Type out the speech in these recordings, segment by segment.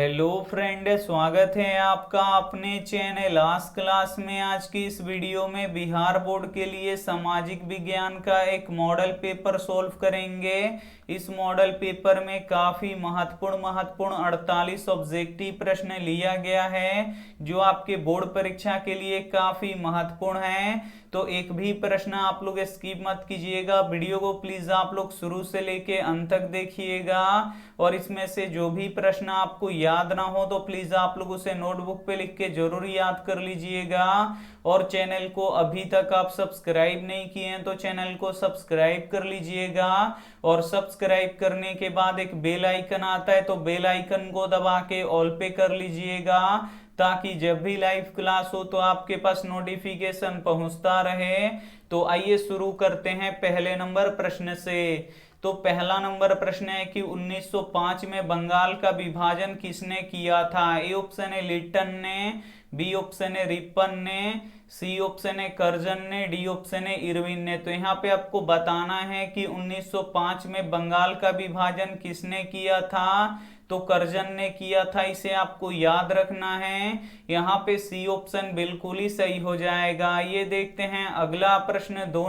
Hello friend, स्वागत है आपका अपने चैनल आज क्लास में। आज की इस वीडियो में बिहार बोर्ड के लिए सामाजिक विज्ञान का एक मॉडल पेपर सॉल्व करेंगे। इस मॉडल पेपर में काफी महत्वपूर्ण 48 ऑब्जेक्टिव प्रश्न लिया गया है जो आपके बोर्ड परीक्षा के लिए काफी महत्वपूर्ण है। तो एक भी प्रश्न आप लोग स्किप मत कीजिएगा, वीडियो को प्लीज आप लोग शुरू से लेके अंत तक देखिएगा। और इसमें से जो भी प्रश्न आपको याद ना हो तो प्लीज आप लोग उसे नोटबुक पे लिख के जरूर याद कर लीजिएगा। और चैनल को अभी तक आप सब्सक्राइब नहीं किए हैं तो चैनल को सब्सक्राइब कर लीजिएगा। और सब्सक्राइब करने के बाद एक बेल आइकन आता है तो बेल आइकन को दबा के ऑल पे कर लीजिएगा, ताकि जब भी लाइव क्लास हो तो आपके पास नोटिफिकेशन पहुंचता रहे। तो आइए शुरू करते हैं पहले नंबर प्रश्न से। तो पहला नंबर प्रश्न है कि 1905 में बंगाल का विभाजन किसने किया था। ए ऑप्शन है लिट्टन ने, बी ऑप्शन है रिपन ने, सी ऑप्शन है कर्जन ने, डी ऑप्शन है इरविन ने। तो यहाँ पे आपको बताना है कि 1905 में बंगाल का विभाजन किसने किया था। तो कर्जन ने किया था, इसे आपको याद रखना है। यहाँ पे सी ऑप्शन बिल्कुल ही सही हो जाएगा। ये देखते हैं अगला प्रश्न दो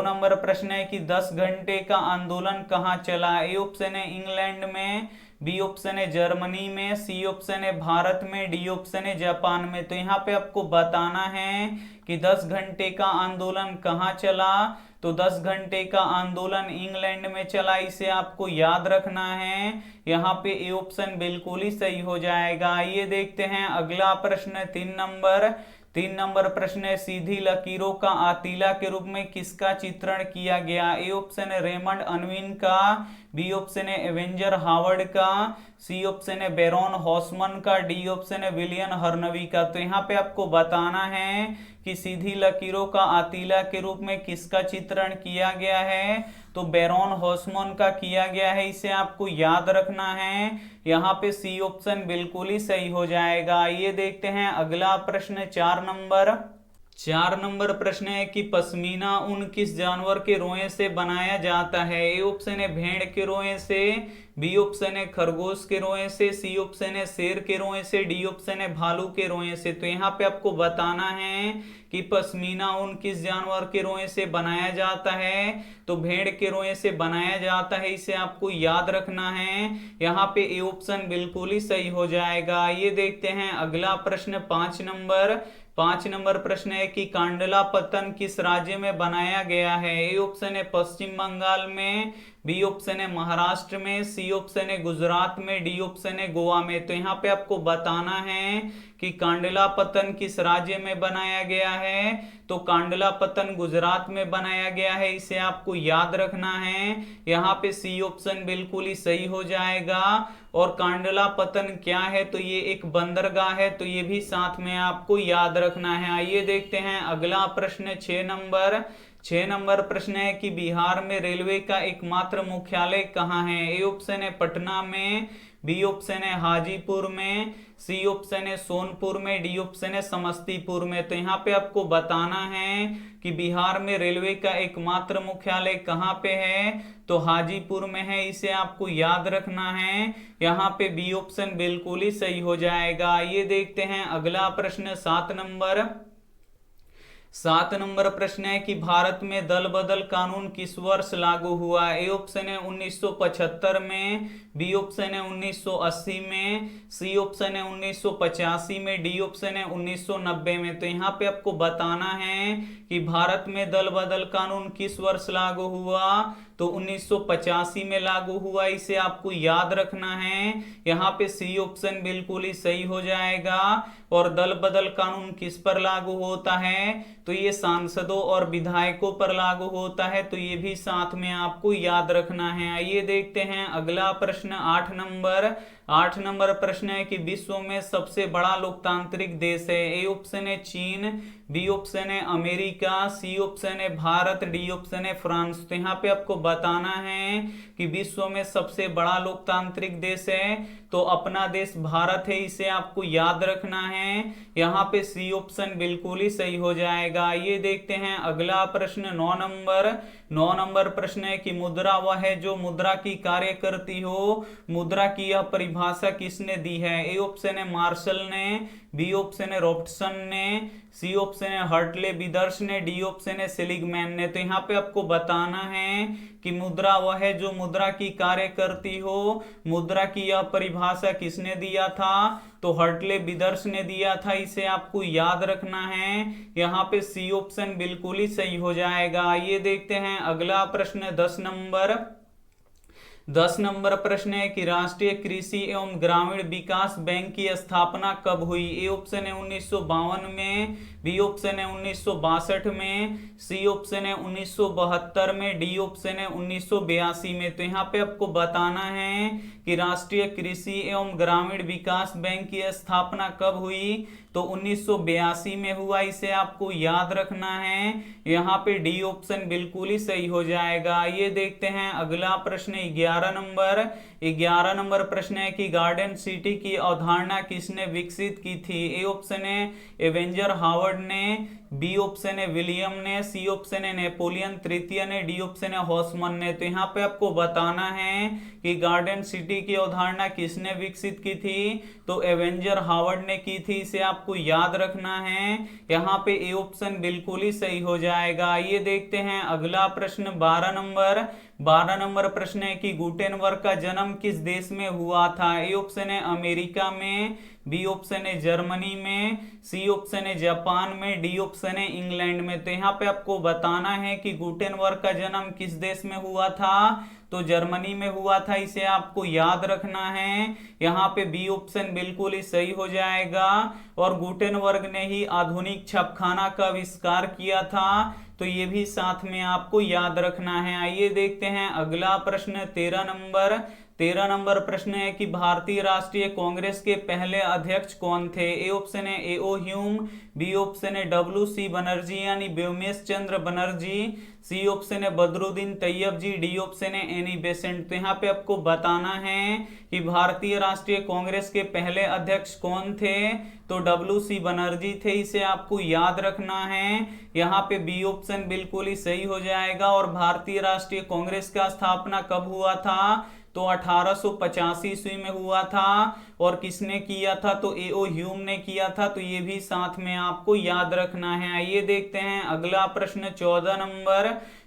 नंबर प्रश्न है कि 10 घंटे का आंदोलन कहाँ चला। ए ऑप्शन है इंग्लैंड में, बी ऑप्शन है जर्मनी में, सी ऑप्शन है भारत में, डी ऑप्शन है जापान में। तो यहाँ पे आपको बताना है कि 10 घंटे का आंदोलन कहाँ चला। तो 10 घंटे का आंदोलन इंग्लैंड में चला, इसे आपको याद रखना है। यहाँ पे ए ऑप्शन बिल्कुल ही सही हो जाएगा। ये देखते हैं अगला प्रश्न 3 नंबर प्रश्न है सीधी लकीरों का आतीला के रूप में किसका चित्रण किया गया। ए ऑप्शन है रेमंड अनविन का, बी ऑप्शन है एवेंजर हावर्ड का, सी ऑप्शन है बैरॉन हॉसमन का, डी ऑप्शन है विलियम हर्नवी का। तो यहाँ पे आपको बताना है कि सीधी लकीरों का आतीला के रूप में किसका चित्रण किया गया है। तो बैरॉन हॉसमन का किया गया है, इसे आपको याद रखना है। यहाँ पे सी ऑप्शन बिल्कुल ही सही हो जाएगा। ये देखते हैं अगला प्रश्न 4 नंबर प्रश्न है कि पश्मीना ऊन किस जानवर के रोए से बनाया जाता है। ए ऑप्शन है भेड़ के रोए से, बी ऑप्शन है खरगोश के रोए से, सी ऑप्शन है शेर के रोए से, डी ऑप्शन है भालू के रोए से। तो यहाँ पे आपको बताना है कि पश्मीना ऊन किस जानवर के रोए से बनाया जाता है। तो भेड़ के रोए से बनाया जाता है, इसे आपको याद रखना है। यहाँ पे ए ऑप्शन बिल्कुल ही सही हो जाएगा। ये देखते हैं अगला प्रश्न 5 नंबर प्रश्न है कि कांडला पतन किस राज्य में बनाया गया है। ए ऑप्शन है पश्चिम बंगाल में, बी ऑप्शन है महाराष्ट्र में, सी ऑप्शन है गुजरात में, डी ऑप्शन है गोवा में। तो यहाँ पे आपको बताना है कि कांडला पतन किस राज्य में बनाया गया है। तो कांडला पतन गुजरात में बनाया गया है, इसे आपको याद रखना है। यहाँ पे सी ऑप्शन बिल्कुल ही सही हो जाएगा। और कांडला पतन क्या है, तो ये एक बंदरगाह है, तो ये भी साथ में आपको याद रखना है। आइए देखते हैं अगला प्रश्न 6 नंबर प्रश्न है कि बिहार में रेलवे का एकमात्र मुख्यालय कहाँ है। ए ऑप्शन है पटना में, बी ऑप्शन है हाजीपुर में, सी ऑप्शन है सोनपुर में, डी ऑप्शन है समस्तीपुर में। तो यहाँ पे आपको बताना है कि बिहार में रेलवे का एकमात्र मुख्यालय कहाँ पे है। तो हाजीपुर में है, इसे आपको याद रखना है। यहाँ पे बी ऑप्शन बिल्कुल ही सही हो जाएगा। ये देखते हैं अगला प्रश्न 7 नंबर प्रश्न है कि भारत में दल बदल कानून किस वर्ष लागू हुआ। ए ऑप्शन है 1975 में, बी ऑप्शन है 1980 में, सी ऑप्शन है 1985 में, डी ऑप्शन है 1990 में। तो यहाँ पे आपको बताना है कि भारत में दल बदल कानून किस वर्ष लागू हुआ। तो 1985 में लागू हुआ, इसे आपको याद रखना है। यहाँ पे सी ऑप्शन बिल्कुल ही सही हो जाएगा। और दल बदल कानून किस पर लागू होता है, तो ये सांसदों और विधायकों पर लागू होता है, तो ये भी साथ में आपको याद रखना है। आइए देखते हैं अगला प्रश्न 8 नंबर प्रश्न है कि विश्व में सबसे बड़ा लोकतांत्रिक देश है। ए ऑप्शन है चीन, बी ऑप्शन है अमेरिका, सी ऑप्शन है भारत, डी ऑप्शन है फ्रांस। तो यहाँ पे आपको बताना है कि विश्व में सबसे बड़ा लोकतांत्रिक देश है, तो अपना देश भारत है, इसे आपको याद रखना है। यहाँ पे सी ऑप्शन बिल्कुल ही सही हो जाएगा। ये देखते हैं अगला प्रश्न 9 नंबर प्रश्न है कि मुद्रा वह है जो मुद्रा की कार्य करती हो। मुद्रा की यह परिभाषा किसने दी है? ए ऑप्शन है मार्शल ने, बी ऑप्शन है रॉबर्टसन ने, सी ऑप्शन है हर्टले विदर्स ने, डी ऑप्शन है सेलिगमैन ने। तो यहाँ पे आपको बताना है कि मुद्रा वह है जो मुद्रा की कार्य करती हो। मुद्रा की यह परिभाषा किसने दिया था? तो हर्टले विदर्स ने दिया था। इसे आपको याद रखना है। यहाँ पे सी ऑप्शन बिल्कुल ही सही हो जाएगा। ये देखते हैं अगला प्रश्न 10 नंबर प्रश्न है कि राष्ट्रीय कृषि एवं ग्रामीण विकास बैंक की स्थापना कब हुई? ए ऑप्शन है 1952 में, बी ऑप्शन है 1962 में, सी ऑप्शन है 1972 में, डी ऑप्शन है 1982 में। तो यहाँ पे आपको बताना है कि राष्ट्रीय कृषि एवं ग्रामीण विकास बैंक की स्थापना कब हुई? तो 1982 में हुआ। इसे आपको याद रखना है। यहाँ पे डी ऑप्शन बिल्कुल ही सही हो जाएगा। ये देखते हैं अगला प्रश्न 11 नंबर प्रश्न है कि गार्डन सिटी की अवधारणा किसने विकसित की थी? ए ऑप्शन है एवेंजर हावर्ड ने, बी ऑप्शन है विलियम ने, सी ऑप्शन है नेपोलियन तृतीय ने, डी ऑप्शन है हॉसमन ने। तो यहाँ पे आपको बताना है कि गार्डन सिटी की अवधारणा किसने विकसित की थी? तो एवेंजर हावर्ड ने की थी। इसे आपको याद रखना है। यहाँ पे ए ऑप्शन बिल्कुल ही सही हो जाएगा। ये देखते हैं अगला प्रश्न 12 नंबर प्रश्न है कि गुटेनबर्ग का जन्म किस देश में हुआ था? ए ऑप्शन है अमेरिका में, बी ऑप्शन है जर्मनी में, सी ऑप्शन है जापान में, डी ऑप्शन है इंग्लैंड में। तो यहाँ पे आपको बताना है कि गुटेनबर्ग का जन्म किस देश में हुआ था? तो जर्मनी में हुआ था। इसे आपको याद रखना है। यहाँ पे बी ऑप्शन बिल्कुल ही सही हो जाएगा। और गुटेनबर्ग ने ही आधुनिक छापखाना का आविष्कार किया था। तो ये भी साथ में आपको याद रखना है। आइए देखते हैं अगला प्रश्न 13 नंबर प्रश्न है कि भारतीय राष्ट्रीय कांग्रेस के पहले अध्यक्ष कौन थे? ए ऑप्शन है ए.ओ. ह्यूम, बी ऑप्शन है W.C. बनर्जी यानी व्योमेश चंद्र बनर्जी, सी ऑप्शन है बदरुद्दीन तैयब जी, डी ऑप्शन है एनी बेसेंट। तो यहाँ पे आपको बताना है कि भारतीय राष्ट्रीय कांग्रेस के पहले अध्यक्ष कौन थे? तो W.C. बनर्जी थे। इसे आपको याद रखना है। यहाँ पे बी ऑप्शन बिल्कुल ही सही हो जाएगा। और भारतीय राष्ट्रीय कांग्रेस का स्थापना कब हुआ था? तो 1885 ईस्वी में हुआ था। और किसने किया था? तो ए.ओ. ह्यूम ने किया था। तो ये भी साथ में आपको याद रखना है। आइए देखते हैं अगला प्रश्न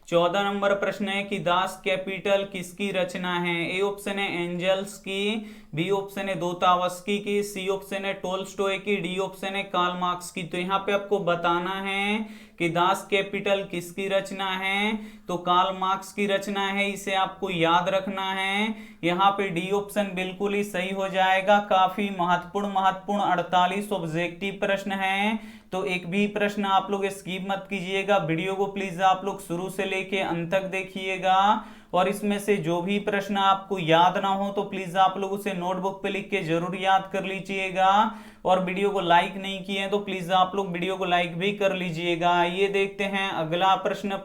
14 नंबर प्रश्न है कि दास कैपिटल किसकी रचना है? ए ऑप्शन है एंजल्स की, बी ऑप्शन है दोस्तावस्की की, सी ऑप्शन है टोल्स्टॉय की, डी ऑप्शन है कार्ल मार्क्स की। तो यहाँ पे आपको बताना है कि दास कैपिटल किसकी रचना है? तो कार्ल मार्क्स की रचना है। इसे आपको याद रखना है। यहाँ पे डी ऑप्शन बिल्कुल ही सही हो जाएगा। काफी महत्वपूर्ण 48 ऑब्जेक्टिव प्रश्न है। तो एक भी प्रश्न आप लोग स्किप मत कीजिएगा। वीडियो को प्लीज आप लोग शुरू से लेके अंत तक देखिएगा। और इसमें से जो भी प्रश्न आपको याद ना हो तो प्लीज आप लोग उसे नोटबुक पे लिख के जरूर याद कर लीजिएगा। और वीडियो को लाइक नहीं किए तो प्लीज आप लोग वीडियो को लाइक भी कर लीजिएगा। ये देखते हैं अगला प्रश्न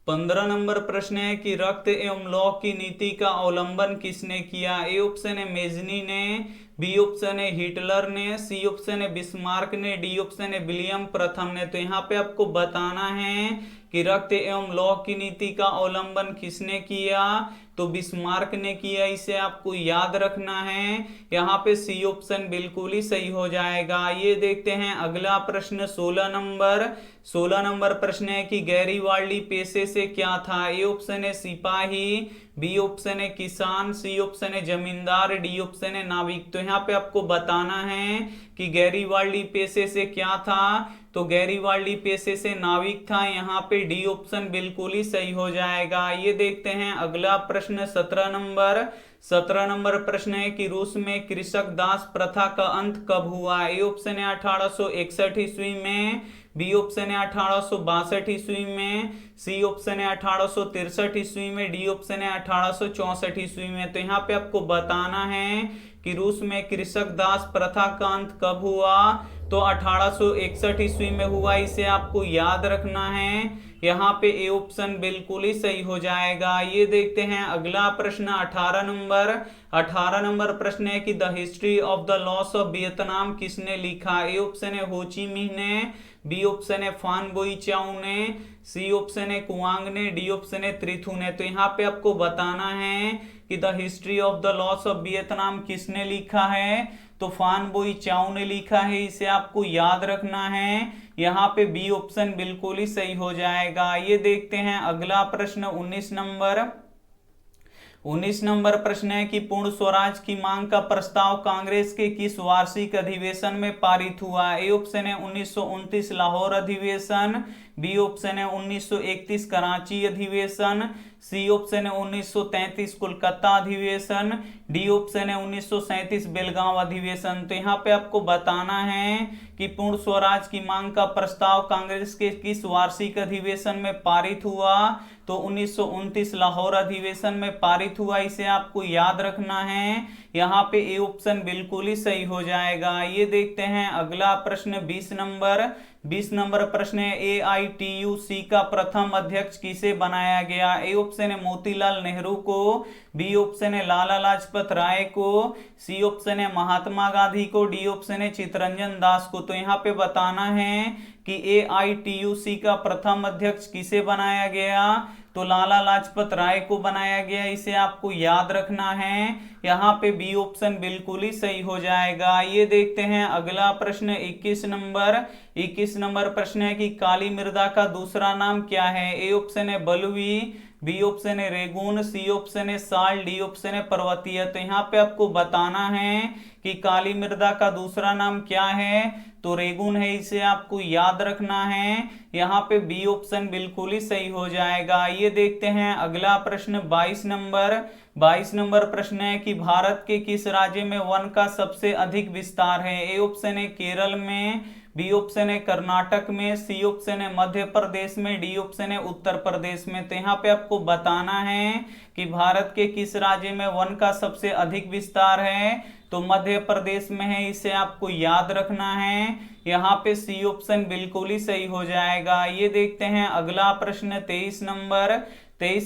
15 नंबर प्रश्न है कि रक्त एवं लौह की नीति का अवलंबन किसने किया? ए ऑप्शन है मेजनी ने, बी ऑप्शन है हिटलर ने, सी ऑप्शन है बिस्मार्क ने, डी ऑप्शन है विलियम प्रथम ने। तो यहाँ पे आपको बताना है कि रक्त एवं लौह की नीति का अवलंबन किसने किया? तो बिस्मार्क ने किया। इसे आपको याद रखना है। यहाँ पे सी ऑप्शन बिल्कुल ही सही हो जाएगा। ये देखते हैं अगला प्रश्न 16 नंबर प्रश्न है कि गैरीवाल्डी पेशे से क्या था? ए ऑप्शन है सिपाही, बी ऑप्शन है किसान, सी ऑप्शन है जमींदार, डी ऑप्शन है नाविक। तो यहाँ पे आपको बताना है कि गैरीवाल्डी पेशे से क्या था? तो गैरीवाल्डी पेशे से नाविक था। यहाँ पे डी ऑप्शन बिल्कुल ही सही हो जाएगा। ये देखते हैं अगला प्रश्न 17 नंबर प्रश्न है कि रूस में कृषक दास प्रथा का अंत कब हुआ? ए ऑप्शन है 1861 ईस्वी में, बी ऑप्शन है 1862 ईस्वी में, सी ऑप्शन है 1863 ईस्वी में, डी ऑप्शन है 1864 ईस्वी में। तो यहाँ पे आपको बताना है कि रूस में कृषक दास प्रथा का अंत कब हुआ? तो 1861 ईस्वी में हुआ। इसे आपको याद रखना है। यहाँ पे ए ऑप्शन बिल्कुल ही सही हो जाएगा। ये देखते हैं अगला प्रश्न 18 नंबर प्रश्न है कि the history of the loss of Vietnam किसने लिखा? ए ऑप्शन है हो ची मिन्ह ने, बी ऑप्शन है फान बोई चाउ ने, सी ऑप्शन है कुआंग ने, डी ऑप्शन है त्रिथु ने। तो यहाँ पे आपको बताना है कि the history of the loss of Vietnam किसने लिखा है, तो फान बोई चाउ ने लिखा है, इसे आपको याद रखना है। यहाँ पे बी ऑप्शन बिल्कुल ही सही हो जाएगा। ये देखते हैं अगला प्रश्न 19 नंबर प्रश्न है कि पूर्ण स्वराज की मांग का प्रस्ताव कांग्रेस के किस वार्षिक अधिवेशन में पारित हुआ। ए ऑप्शन है 1929 लाहौर अधिवेशन, बी ऑप्शन है 1931 कराची अधिवेशन, सी ऑप्शन है 1933 कोलकाता अधिवेशन, डी ऑप्शन है 1937 बेलगांव अधिवेशन। तो यहाँ पे आपको बताना है कि पूर्ण स्वराज की मांग का प्रस्ताव कांग्रेस के किस वार्षिक अधिवेशन में पारित हुआ, तो 1929 लाहौर अधिवेशन में पारित हुआ, इसे आपको याद रखना है। यहाँ पे ए ऑप्शन बिल्कुल ही सही हो जाएगा। ये देखते हैं अगला प्रश्न 20 नंबर प्रश्न है AITUC का प्रथम अध्यक्ष किसे बनाया गया। ए ऑप्शन है मोतीलाल नेहरू को, बी ऑप्शन है लाला लाजपत राय को, सी ऑप्शन है महात्मा गांधी को, डी ऑप्शन है चित्तरंजन दास को। तो यहाँ पे बताना है कि AITUC का प्रथम अध्यक्ष किसे बनाया गया, तो लाला लाजपत राय को बनाया गया, इसे आपको याद रखना है। यहाँ पे बी ऑप्शन बिल्कुल ही सही हो जाएगा। ये देखते हैं अगला प्रश्न 21 नंबर प्रश्न है कि काली मृदा का दूसरा नाम क्या है। ए ऑप्शन है बलुई, बी ऑप्शन है रेगून, सी ऑप्शन है साल, डी ऑप्शन है पर्वतीय। तो यहाँ पे आपको बताना है कि काली मृदा का दूसरा नाम क्या है, तो रेगून है, इसे आपको याद रखना है। यहाँ पे बी ऑप्शन बिल्कुल ही सही हो जाएगा। ये देखते हैं अगला प्रश्न 22 नंबर प्रश्न है कि भारत के किस राज्य में वन का सबसे अधिक विस्तार है। ए ऑप्शन है केरल में, बी ऑप्शन है कर्नाटक में, सी ऑप्शन है मध्य प्रदेश में, डी ऑप्शन है उत्तर प्रदेश में। तो यहाँ पे आपको बताना है कि भारत के किस राज्य में वन का सबसे अधिक विस्तार है, तो मध्य प्रदेश में है, इसे आपको याद रखना है। यहाँ पे सी ऑप्शन बिल्कुल ही सही हो जाएगा। ये देखते हैं अगला प्रश्न 23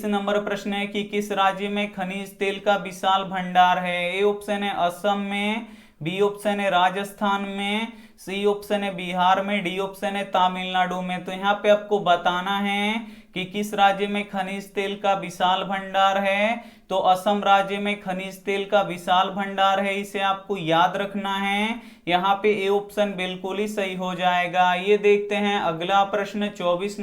नंबर प्रश्न है कि किस राज्य में खनिज तेल का विशाल भंडार है। ए ऑप्शन है असम में, बी ऑप्शन है राजस्थान में, सी ऑप्शन है बिहार में, डी ऑप्शन है तमिलनाडु में। तो यहाँ पे आपको बताना है कि किस राज्य में खनिज तेल का विशाल भंडार है, तो असम राज्य में खनिज तेल का विशाल भंडार है, इसे आपको याद रखना है। यहाँ पे ए ऑप्शन बिल्कुल ही सही हो जाएगा। ये देखते हैं अगला प्रश्न 24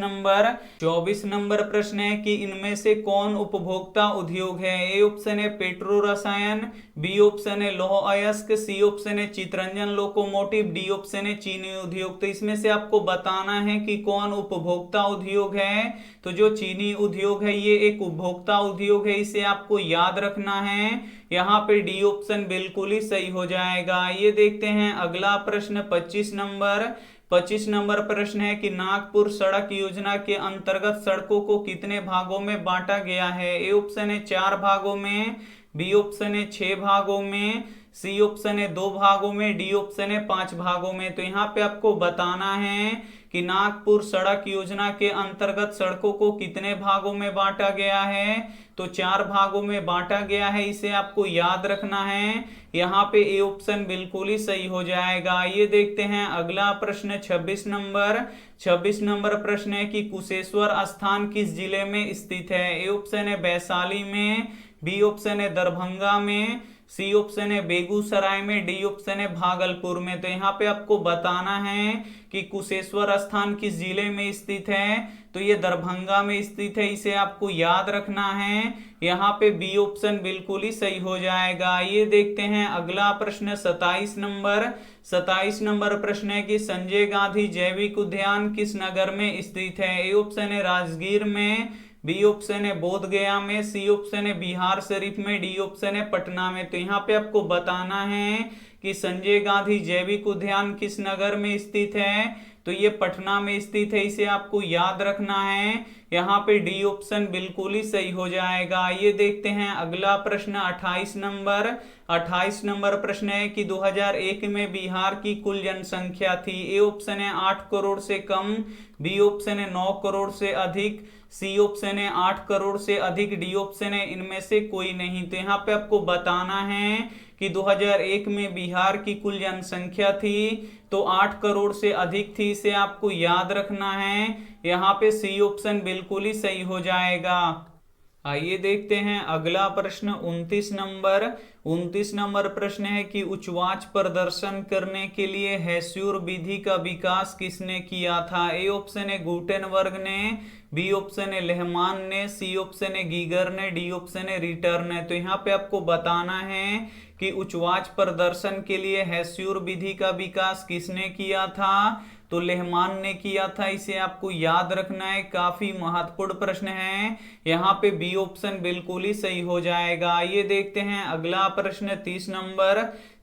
नंबर प्रश्न है कि इनमें से कौन उपभोक्ता उद्योग है। ए ऑप्शन है पेट्रो रसायन, बी ऑप्शन है लौह अयस्क, सी ऑप्शन है चितरंजन लोकोमोटिव, डी ऑप्शन है चीनी उद्योग। तो इसमें से आपको बताना है कि कौन उपभोक्ता उद्योग है। तो जो चीनी उद्योग है ये एक उपभोक्ता उद्योग है, इसे आपको याद रखना है। यहाँ पे डी ऑप्शन बिल्कुल ही सही हो जाएगा। ये देखते हैं अगला प्रश्न 25 नंबर प्रश्न है कि नागपुर सड़क योजना के अंतर्गत सड़कों को कितने भागों में बांटा गया है। ए ऑप्शन है 4 भागों में, बी ऑप्शन है 6 भागों में, सी ऑप्शन है 2 भागों में, डी ऑप्शन है 5 भागों में। तो यहाँ पे आपको बताना है कि नागपुर सड़क योजना के अंतर्गत सड़कों को कितने भागों में बांटा गया है, तो 4 भागों में बांटा गया है, इसे आपको याद रखना है। यहाँ पे ए ऑप्शन बिल्कुल ही सही हो जाएगा। ये देखते हैं अगला प्रश्न 26 नंबर प्रश्न है कि कुशेश्वर स्थान किस जिले में स्थित है। ए ऑप्शन है वैशाली में, बी ऑप्शन है दरभंगा में, सी ऑप्शन है बेगूसराय में, डी ऑप्शन है भागलपुर में। तो यहाँ पे आपको बताना है कि कुशेश्वर स्थान किस जिले में स्थित है, तो ये दरभंगा में स्थित है, इसे आपको याद रखना है। यहाँ पे बी ऑप्शन बिल्कुल ही सही हो जाएगा। ये देखते हैं अगला प्रश्न 27 नंबर प्रश्न है कि संजय गांधी जैविक उद्यान किस नगर में स्थित है। ए ऑप्शन है राजगीर में, बी ऑप्शन है बोध गया में, सी ऑप्शन है बिहार शरीफ में, डी ऑप्शन है पटना में। तो यहाँ पे आपको बताना है कि संजय गांधी जैविक उद्यान किस नगर में स्थित है, तो ये पटना में स्थित है, इसे आपको याद रखना है। यहाँ पे डी ऑप्शन बिल्कुल ही सही हो जाएगा। ये देखते हैं अगला प्रश्न 28 नंबर प्रश्न है कि 2001 में बिहार की कुल जनसंख्या थी। ए ऑप्शन है 8 करोड़ से कम, बी ऑप्शन है 9 करोड़ से अधिक, सी ऑप्शन है 8 करोड़ से अधिक, डी ऑप्शन है इनमें से कोई नहीं। तो यहाँ पे आपको बताना है कि 2001 में बिहार की कुल जनसंख्या थी तो 8 करोड़ से अधिक थी, इसे आपको याद रखना है। यहाँ पे सी ऑप्शन बिल्कुल ही सही हो जाएगा। आइए देखते हैं अगला प्रश्न 29 नंबर प्रश्न है कि उच्चवाच प्रदर्शन करने के लिए हेस्यूर विधि का विकास किसने किया था। ए ऑप्शन है गुटेनबर्ग ने, बी ऑप्शन है लेहमान ने, सी ऑप्शन है गीगर ने, डी ऑप्शन है रिटर ने। तो यहाँ पे आपको बताना है कि उच्चवाच प्रदर्शन के लिए हेस्यूर विधि का विकास किसने किया था। तो लेहमान ने किया था, इसे आपको याद रखना है, काफी महत्वपूर्ण प्रश्न है। यहाँ पे बी ऑप्शन बिल्कुल ही सही हो जाएगा। आइए देखते हैं अगला प्रश्न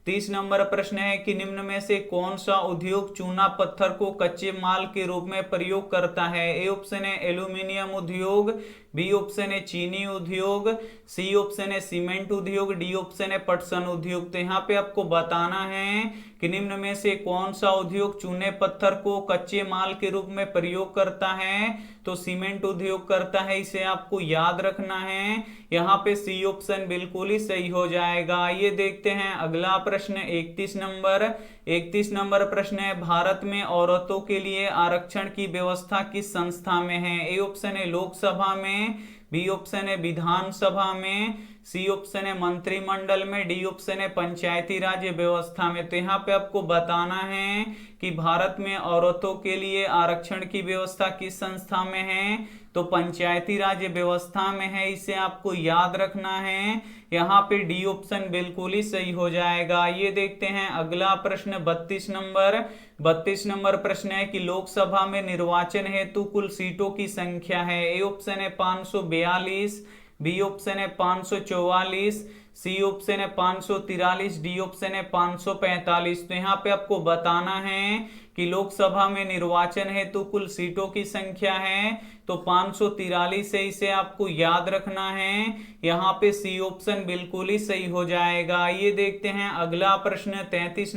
30 नंबर प्रश्न है कि निम्न में से कौन सा उद्योग चूना पत्थर को कच्चे माल के रूप में प्रयोग करता है। ए ऑप्शन है एल्यूमिनियम उद्योग, बी ऑप्शन है चीनी उद्योग, सी ऑप्शन है सीमेंट उद्योग, डी ऑप्शन है पटसन उद्योग। तो यहाँ पे आपको बताना है कि निम्न में से कौन सा उद्योग चूने पत्थर को कच्चे माल के रूप में प्रयोग करता है। तो सीमेंट उद्योग करता है, इसे आपको याद रखना है। यहाँ पे सी ऑप्शन बिल्कुल ही सही हो जाएगा। ये देखते हैं अगला प्रश्न 31 नंबर प्रश्न है, भारत में औरतों के लिए आरक्षण की व्यवस्था किस संस्था में है। ए ऑप्शन है लोकसभा में, बी ऑप्शन है विधानसभा में, सी ऑप्शन है मंत्रिमंडल में, डी ऑप्शन है पंचायती राज व्यवस्था में। तो यहाँ पे आपको बताना है कि भारत में औरतों के लिए आरक्षण की व्यवस्था किस संस्था में है। तो पंचायती राज व्यवस्था में है, इसे आपको याद रखना है। यहाँ पे डी ऑप्शन बिल्कुल ही सही हो जाएगा। ये देखते हैं अगला प्रश्न 32 नंबर प्रश्न है कि लोकसभा में निर्वाचन हेतु कुल सीटों की संख्या है। ए ऑप्शन है 542, बी ऑप्शन है 544, सी ऑप्शन है 543, डी ऑप्शन है 545। तो यहाँ पे आपको बताना है कि लोकसभा में निर्वाचन हेतु कुल सीटों की संख्या है तो 543 है, इसे आपको याद रखना है। यहाँ पे सी ऑप्शन बिल्कुल ही सही हो जाएगा। ये देखते हैं अगला प्रश्न 33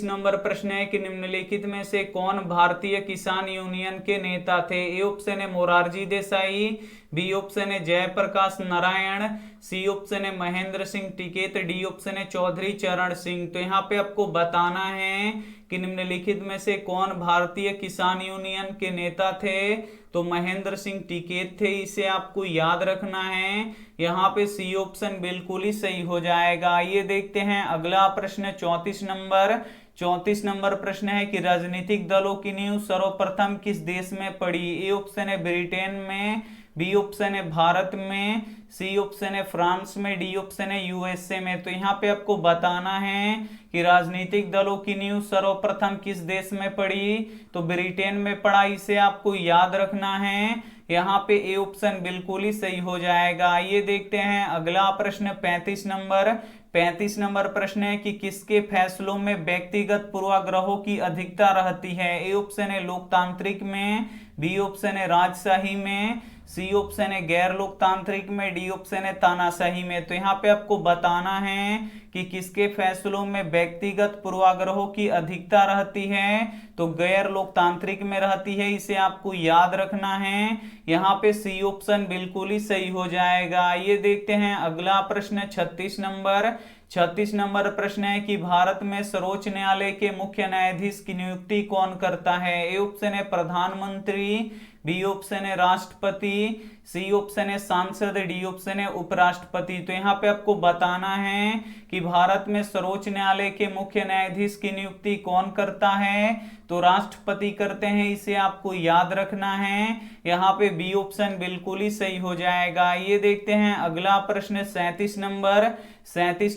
नंबर प्रश्न है कि निम्नलिखित में से कौन भारतीय किसान यूनियन के नेता थे। ए ऑप्शन है मोरारजी देसाई, बी ऑप्शन है जयप्रकाश नारायण, सी ऑप्शन है महेंद्र सिंह टिकैत, डी ऑप्शन है चौधरी चरण सिंह। तो यहाँ पे आपको बताना है कि निम्नलिखित में से कौन भारतीय किसान यूनियन के नेता थे। तो महेंद्र सिंह टिकैत थे, इसे आपको याद रखना है। यहाँ पे सी ऑप्शन बिल्कुल ही सही हो जाएगा। ये देखते हैं अगला प्रश्न 34 नंबर प्रश्न है कि राजनीतिक दलों की नींव सर्वप्रथम किस देश में पड़ी। ए ऑप्शन है ब्रिटेन में, बी ऑप्शन है भारत में, सी ऑप्शन है फ्रांस में, डी ऑप्शन है यूएसए में। तो यहाँ पे आपको बताना है कि राजनीतिक दलों की नींव सर्वप्रथम किस देश में पड़ी। तो ब्रिटेन में पड़ा, इसे आपको याद रखना है। यहाँ पे ए ऑप्शन बिल्कुल ही सही हो जाएगा। ये देखते हैं अगला प्रश्न 35 नंबर प्रश्न है कि किसके फैसलों में व्यक्तिगत पूर्वाग्रहों की अधिकता रहती है। ए ऑप्शन है लोकतांत्रिक में, बी ऑप्शन है राजशाही में, सी ऑप्शन है गैर लोकतांत्रिक में, डी ऑप्शन है तानाशाही में। तो यहाँ पे आपको बताना है कि किसके फैसलों में व्यक्तिगत पूर्वाग्रहों की अधिकता रहती है। तो गैर लोकतांत्रिक में रहती है, इसे आपको याद रखना है। यहाँ पे सी ऑप्शन बिल्कुल ही सही हो जाएगा। ये देखते हैं अगला प्रश्न 36 नंबर प्रश्न है कि भारत में सर्वोच्च न्यायालय के मुख्य न्यायाधीश की नियुक्ति कौन करता है। ए ऑप्शन है प्रधानमंत्री, बी ऑप्शन है राष्ट्रपति, सी ऑप्शन है सांसद, डी ऑप्शन है उपराष्ट्रपति। तो यहाँ पे आपको बताना है कि भारत में सर्वोच्च न्यायालय के मुख्य न्यायाधीश की नियुक्ति कौन करता है। तो राष्ट्रपति करते हैं, इसे आपको याद रखना है। यहाँ पे बी ऑप्शन बिल्कुल ही सही हो जाएगा। ये देखते हैं अगला प्रश्न 37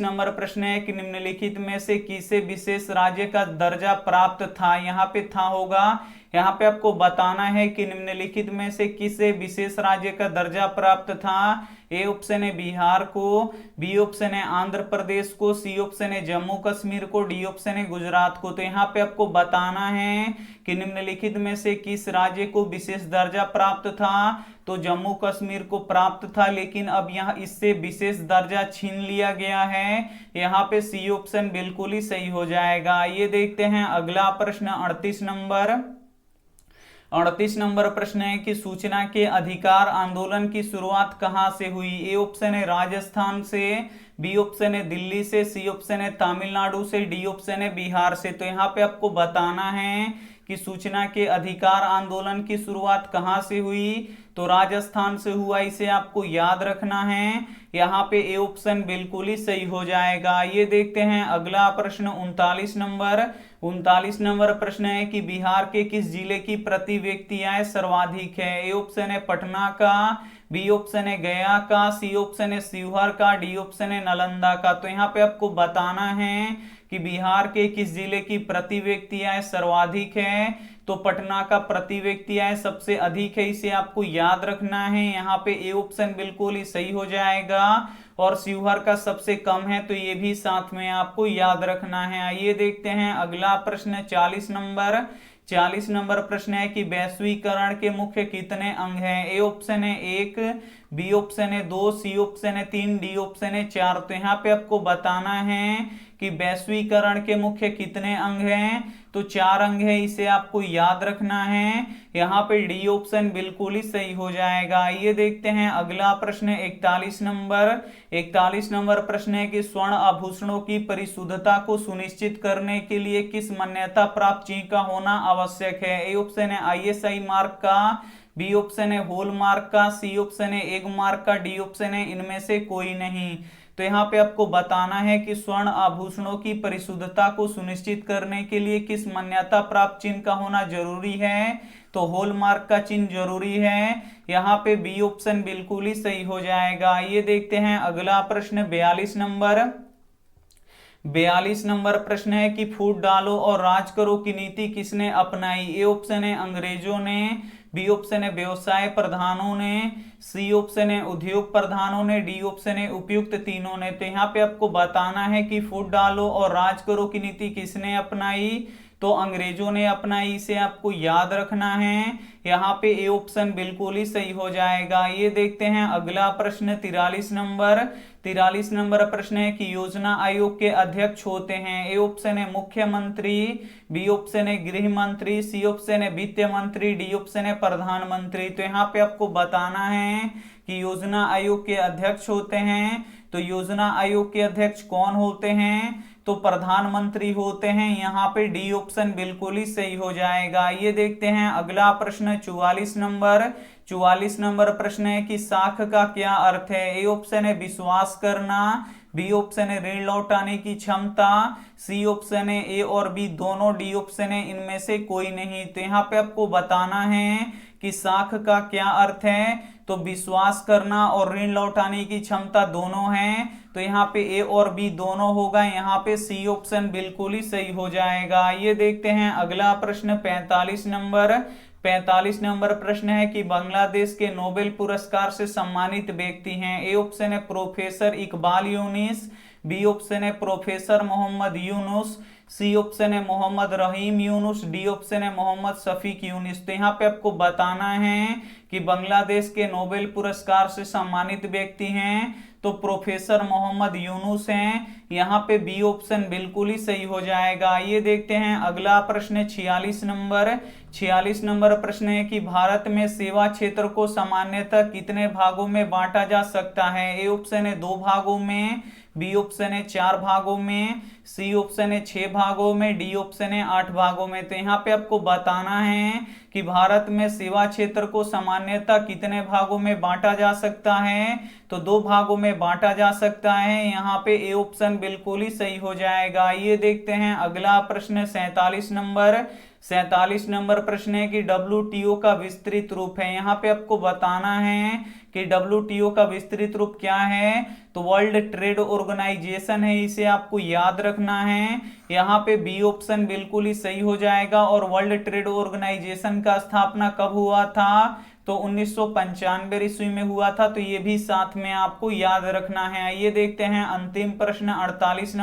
नंबर प्रश्न है कि निम्नलिखित में से किसे विशेष राज्य का दर्जा प्राप्त था। यहाँ पे था होगा, यहाँ पे आपको बताना है कि निम्नलिखित में से किसे विशेष राज्य का दर्जा प्राप्त था। ए ऑप्शन है बिहार को, बी ऑप्शन है आंध्र प्रदेश को, सी ऑप्शन है जम्मू कश्मीर को, डी ऑप्शन है गुजरात को। तो यहाँ पे आपको बताना है कि निम्नलिखित में से किस राज्य को विशेष दर्जा प्राप्त था। तो जम्मू कश्मीर को प्राप्त था, लेकिन अब यहाँ इससे विशेष दर्जा छीन लिया गया है। यहाँ पे सी ऑप्शन बिल्कुल ही सही हो जाएगा। ये देखते हैं अगला प्रश्न 38 नंबर प्रश्न है कि सूचना के अधिकार आंदोलन की शुरुआत कहां से हुई। ए ऑप्शन है राजस्थान से, बी ऑप्शन है दिल्ली से, सी ऑप्शन है तमिलनाडु से, डी ऑप्शन है बिहार से। तो यहाँ पे आपको बताना है कि सूचना के अधिकार आंदोलन की शुरुआत कहां से हुई। तो राजस्थान से हुआ, इसे आपको याद रखना है। यहाँ पे ए ऑप्शन बिल्कुल ही सही हो जाएगा। ये देखते हैं अगला प्रश्न 39 नंबर प्रश्न है कि बिहार के किस जिले की प्रति व्यक्ति आय सर्वाधिक है। ए ऑप्शन है पटना का, बी ऑप्शन है गया का, सी ऑप्शन है शिवहर का, डी ऑप्शन है नालंदा का। तो यहाँ पे आपको बताना है कि बिहार के किस जिले की प्रति व्यक्ति आय सर्वाधिक है। तो पटना का प्रति व्यक्ति आय सबसे अधिक है, इसे आपको याद रखना है। यहाँ पे ए ऑप्शन बिल्कुल ही सही हो जाएगा। और शिवहर का सबसे कम है, तो ये भी साथ में आपको याद रखना है। आइए देखते हैं अगला प्रश्न 40 नंबर प्रश्न है कि वैश्वीकरण के मुख्य कितने अंग हैं। ए ऑप्शन है 1, बी ऑप्शन है 2, सी ऑप्शन है 3, डी ऑप्शन है 4। तो यहाँ पे आपको बताना है कि वैश्वीकरण के मुख्य कितने अंग हैं। तो 4 अंग है, इसे आपको याद रखना है। यहाँ पे डी ऑप्शन बिल्कुल ही सही हो जाएगा। ये देखते हैं अगला प्रश्न 41 नंबर प्रश्न है कि स्वर्ण आभूषणों की परिशुद्धता को सुनिश्चित करने के लिए किस मान्यता प्राप्त चीज का होना आवश्यक है। ए ऑप्शन है ISI मार्क का, बी ऑप्शन है होल मार्क का, सी ऑप्शन है एग मार्क का, डी ऑप्शन है इनमें से कोई नहीं। तो यहाँ पे आपको बताना है कि स्वर्ण आभूषणों की परिशुद्धता को सुनिश्चित करने के लिए किस मान्यता प्राप्त चिन्ह का होना जरूरी है। तो हॉलमार्क का चिन्ह जरूरी है। यहाँ पे बी ऑप्शन बिल्कुल ही सही हो जाएगा। ये देखते हैं अगला प्रश्न 42 नंबर प्रश्न है कि फूट डालो और राज करो की नीति किसने अपनाई। ए ऑप्शन है अंग्रेजों ने, बी ऑप्शन है व्यवसाय प्रधानों ने, सी ऑप्शन है उद्योग प्रधानों ने, डी ऑप्शन है उपयुक्त तीनों ने। तो यहाँ पे आपको बताना है कि फूट डालो और राज करो की नीति किसने अपनाई। तो अंग्रेजों ने अपनाई, इसे आपको याद रखना है। यहाँ पे ए ऑप्शन बिल्कुल ही सही हो जाएगा। ये देखते हैं अगला प्रश्न 43 नंबर प्रश्न है कि योजना आयोग के अध्यक्ष होते हैं। ए ऑप्शन है मुख्यमंत्री, बी ऑप्शन है गृह मंत्री, सी ऑप्शन है वित्त मंत्री, डी ऑप्शन है प्रधानमंत्री। तो यहाँ पे आपको बताना है कि योजना आयोग के अध्यक्ष होते हैं। तो योजना आयोग के अध्यक्ष कौन होते हैं। तो प्रधानमंत्री होते हैं। यहाँ पे डी ऑप्शन बिल्कुल ही सही हो जाएगा। ये देखते हैं अगला प्रश्न 44 नंबर प्रश्न है कि साख का क्या अर्थ है। ए ऑप्शन है विश्वास करना, बी ऑप्शन है ऋण लौटाने की क्षमता, सी ऑप्शन है ए और बी दोनों, डी ऑप्शन है इनमें से कोई नहीं। तो यहाँ पे आपको बताना है कि साख का क्या अर्थ है। तो विश्वास करना और ऋण लौटाने की क्षमता दोनों हैं। तो यहाँ पे ए और बी दोनों होगा। यहाँ पे सी ऑप्शन बिल्कुल ही सही हो जाएगा। ये देखते हैं अगला प्रश्न 45 नंबर प्रश्न है कि बांग्लादेश के नोबेल पुरस्कार से सम्मानित व्यक्ति हैं। ए ऑप्शन है professor Iqbal Yunus, B option है professor Mohammad Yunus, C option है मोहम्मद रहीम यूनुस, डी ऑप्शन है मोहम्मद शफीक यूनुस। तो यहाँ पे आपको बताना है कि बांग्लादेश के नोबेल पुरस्कार से सम्मानित व्यक्ति हैं। तो प्रोफेसर मोहम्मद यूनुस हैं। यहाँ पे बी ऑप्शन बिल्कुल ही सही हो जाएगा। ये देखते हैं अगला प्रश्न 46 नंबर प्रश्न है कि भारत में सेवा क्षेत्र को सामान्यतः कितने भागों में बांटा जा सकता है। ए ऑप्शन है 2 भागों में, बी ऑप्शन है 4 भागों में, सी ऑप्शन है 6 भागों में, डी ऑप्शन है 8 भागों में। तो यहाँ पे आपको बताना है कि भारत में सेवा क्षेत्र को सामान्यतः कितने भागों में बांटा जा सकता है। तो 2 भागों में बांटा जा सकता है। यहाँ पे ए ऑप्शन बिल्कुल ही सही हो जाएगा। ये देखते हैं अगला प्रश्न 47 नंबर प्रश्न है कि WTO का विस्तृत रूप है। यहाँ पे आपको बताना है कि WTO का विस्तृत रूप क्या है। तो वर्ल्ड ट्रेड ऑर्गेनाइजेशन है, इसे आपको याद रखना है। यहाँ पे बी ऑप्शन बिल्कुल ही सही हो जाएगा। और वर्ल्ड ट्रेड ऑर्गेनाइजेशन का स्थापना कब हुआ था। तो 1995 ईस्वी में हुआ था। तो ये भी साथ में आपको याद रखना है। ये देखते हैं अंतिम प्रश्न 48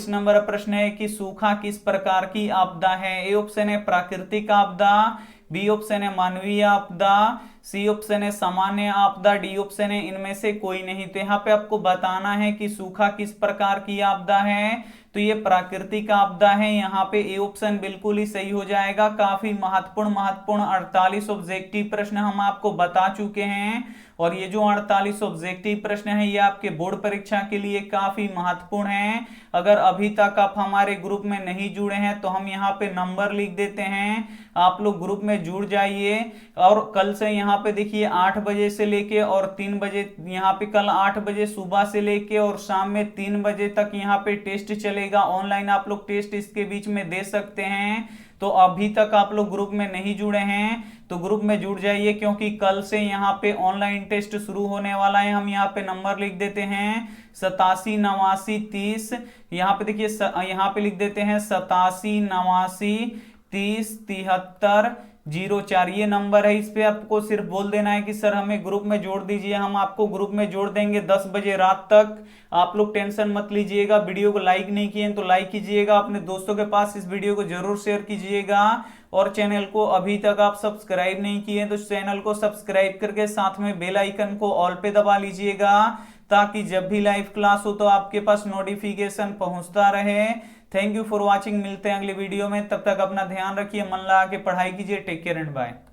नंबर प्रश्न है कि सूखा किस प्रकार की आपदा है। ए ऑप्शन है प्राकृतिक आपदा, बी ऑप्शन है मानवीय आपदा, सी ऑप्शन है सामान्य आपदा, डी ऑप्शन है इनमें से कोई नहीं। तो यहाँ पे आपको बताना है कि सूखा किस प्रकार की आपदा है। तो ये प्राकृतिक आपदा है, यहाँ पे ए ऑप्शन बिल्कुल ही सही हो जाएगा। काफी महत्वपूर्ण 48 ऑब्जेक्टिव प्रश्न हम आपको बता चुके हैं और ये जो 48 ऑब्जेक्टिव प्रश्न है ये आपके बोर्ड परीक्षा के लिए काफी महत्वपूर्ण है। अगर अभी तक आप हमारे ग्रुप में नहीं जुड़े हैं तो हम यहाँ पे नंबर लिख देते हैं, आप लोग ग्रुप में जुड़ जाइए। और कल से यहाँ पे देखिए 8 बजे से लेके और 3 बजे, यहाँ पे कल 8 बजे सुबह से लेके और शाम में 3 बजे तक यहाँ पे टेस्ट चलेगा। ऑनलाइन आप लोग टेस्ट इसके बीच में दे सकते हैं। तो अभी तक आप लोग ग्रुप में नहीं जुड़े हैं तो ग्रुप में जुड़ जाइए, क्योंकि कल से यहाँ पे ऑनलाइन टेस्ट शुरू होने वाला है। हम यहाँ पे नंबर लिख देते हैं 87 89 30, यहाँ पे देखिए यहाँ पे लिख देते हैं 87 89 30 73 04, ये नंबर है। इस पे आपको सिर्फ बोल देना है कि सर हमें ग्रुप में जोड़ दीजिए, हम आपको ग्रुप में जोड़ देंगे 10 बजे रात तक। आप लोग टेंशन मत लीजिएगा। वीडियो को लाइक नहीं किए तो लाइक कीजिएगा, अपने दोस्तों के पास इस वीडियो को जरूर शेयर कीजिएगा और चैनल को अभी तक आप सब्सक्राइब नहीं किए तो चैनल को सब्सक्राइब करके साथ में बेल आइकन को ऑल पे दबा लीजिएगा, ताकि जब भी लाइव क्लास हो तो आपके पास नोटिफिकेशन पहुंचता रहे। थैंक यू फॉर वॉचिंग, मिलते हैं अगले वीडियो में। तब तक अपना ध्यान रखिए, मन लगा के पढ़ाई कीजिए। Take care and bye.